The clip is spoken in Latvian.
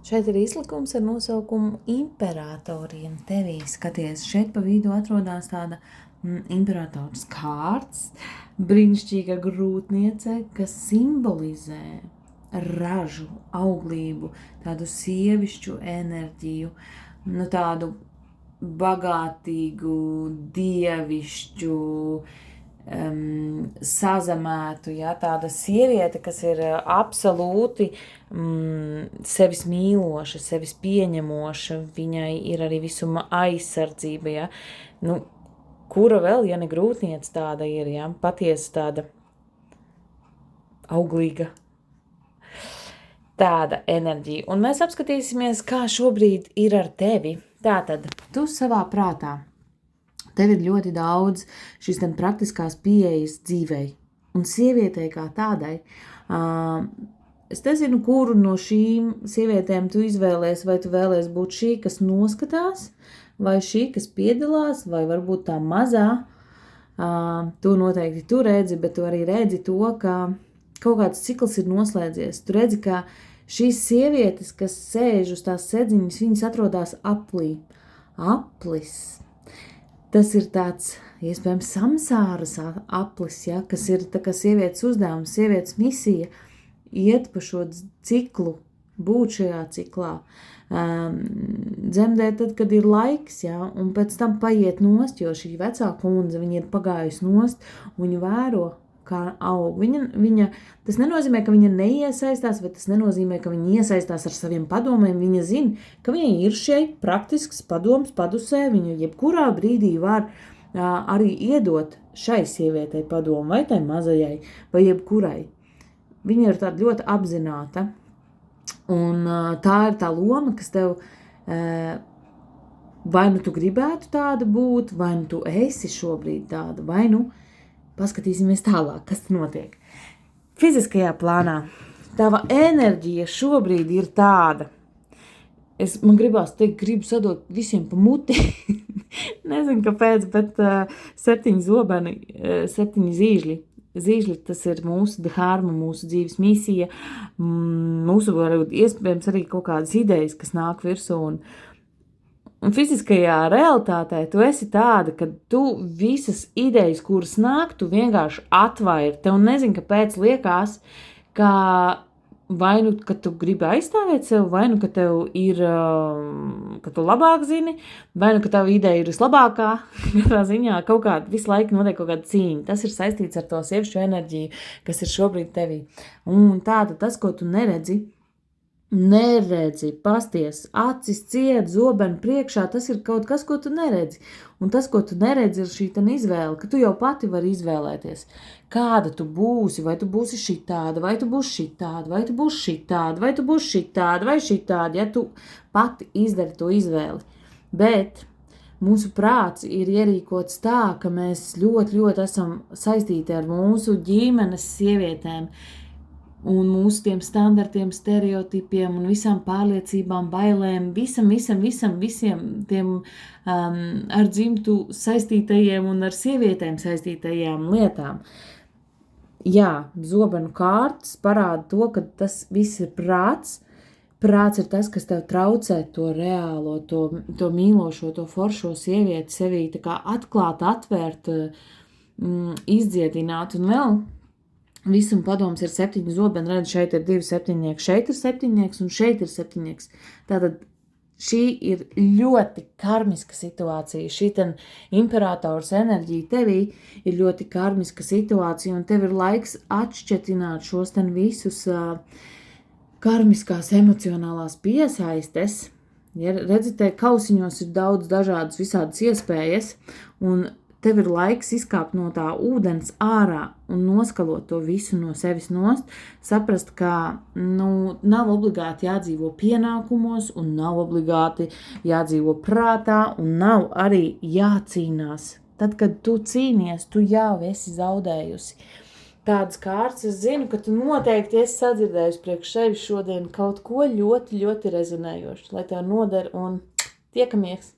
Šeit ir izlikums ar nosaukumu imperatoriem. Tevī skaties, šeit pa vidu atrodas tāda imperators kārts, brīnišķīga grūtniece, kas simbolizē ražu, auglību, tādu sievišķu enerģiju, tādu bagātīgu, dievišķu, sazemētu, ja, tāda sieviete, kas ir absolūti sevis mīloša, sevis pieņemoša, viņai ir arī visuma aizsardzība, ja, kura vēl, ja ne grūtniece tāda ir, ja, patiesa tāda auglīga, tāda enerģija. Un mēs apskatīsimies, kā šobrīd ir ar tevi. Tātad, tu savā prātā. Tev ir ļoti daudz šīs praktiskās pieejas dzīvei un sievietei kā tādai. Es nezinu, kuru no šīm sievietēm tu izvēlēs, vai tu vēlēs būt šī, kas noskatās, vai šī, kas piedalās, vai varbūt tā mazā. To noteikti tu redzi, bet tu arī redzi to, ka kaut kāds cikls ir noslēdzies. Tu redzi, ka šīs sievietes, kas sēž uz tās sedziņas, viņas atrodas aplī. Aplis. Tas ir tāds, iespējams, samsāras aplis, ja, kas ir tā kā sievietes uzdevums, sievietes misija iet pa šo ciklu, būt šajā ciklā, dzemdēt tad, kad ir laiks, ja, un pēc tam paiet nost, jo šī vecā kundze, viņa ir pagājusi nost, un viņa vēro, kā aug. Viņa, tas nenozīmē, ka viņa neiesaistās, vai tas nenozīmē, ka viņa iesaistās ar saviem padomiem. Viņa zina, ka viņa ir šeit praktisks padoms padusē, viņa jebkurā brīdī var arī iedot šai sievietei padomu, vai tai mazajai, vai jebkurai. Viņa ir tāda ļoti apzināta, un tā ir tā loma, kas tev vai nu tu gribētu tāda būt, vai nu tu esi šobrīd tāda, vai nu paskatīsimies tālāk, kas te notiek. Fiziskajā plānā tava enerģija šobrīd ir tāda. Man gribās teikt, gribu sadot visiem pa muti. Nezinu, kāpēc, bet 7 zobeni, 7 zīžļi. Zīžļi, tas ir mūsu dharma, mūsu dzīves misija, mūsu varbūt iespējams arī kaut kādas idejas, kas nāk virsū un fiziskajā realitātē tu esi tāda, ka tu visas idejas, kuras nāk, tu vienkārši atvairi. Tev nezinu, kāpēc liekas, ka vai nu, ka tu gribi aizstāvēt sev, vai nu, ka tev ir, ka tu labāk zini, vai nu, ka tava ideja ir vislabākā, katrā ziņā kaut kāda, visu laiku notiek kaut kāda cīņa. Tas ir saistīts ar to sievišķu enerģiju, kas ir šobrīd tevī. Un tāda tas, ko tu neredzi, pasties, acis ciet, zobeni priekšā, tas ir kaut kas, ko tu neredzi. Un tas, ko tu neredzi, ir šī izvēle, ka tu jau pati vari izvēlēties, kāda tu būsi, vai tu būsi šitāda, vai tu būsi šitāda, vai tu būsi šitāda, vai tu būsi šitāda, vai šitāda, ja tu pati izdari to izvēli. Bet mūsu prāts ir ierīkots tā, ka mēs ļoti, ļoti esam saistīti ar mūsu ģimenes sievietēm, un mūsu tiem standartiem, stereotipiem un visām pārliecībām, bailēm, visiem tiem ar dzimtu saistītajiem un ar sievietēm saistītajām lietām. Jā, zobenu kārtas parāda to, ka tas viss ir prāts. Prāts ir tas, kas tev traucē to reālo, to mīlošo, to foršo sievieti sevī tā kā atklāt, atvērt, izdziedināt un vēl. Visum padoms ir 7 zobeni, redz, šeit ir 2 septiņnieki, šeit ir septiņnieks un šeit ir septiņnieks. Tātad šī ir ļoti karmiska situācija. Šī imperators enerģija tevī ir ļoti karmiska situācija, un tev ir laiks atšķetināt šos visus karmiskās emocionālās piesaistes. Ja, redzi, te kausiņos ir daudz dažādas visādas iespējas, un tev ir laiks izkāpt no tā ūdens ārā un noskalot to visu no sevis nost, saprast, ka nav obligāti jādzīvo pienākumos un nav obligāti jādzīvo prātā un nav arī jācīnās. Tad, kad tu cīnies, tu jau esi zaudējusi. Tādas kārtas es zinu, ka tu noteikti esi sadzirdējusi priekš sevi šodien kaut ko ļoti, ļoti rezonējoši, lai tev noder un tiekamies!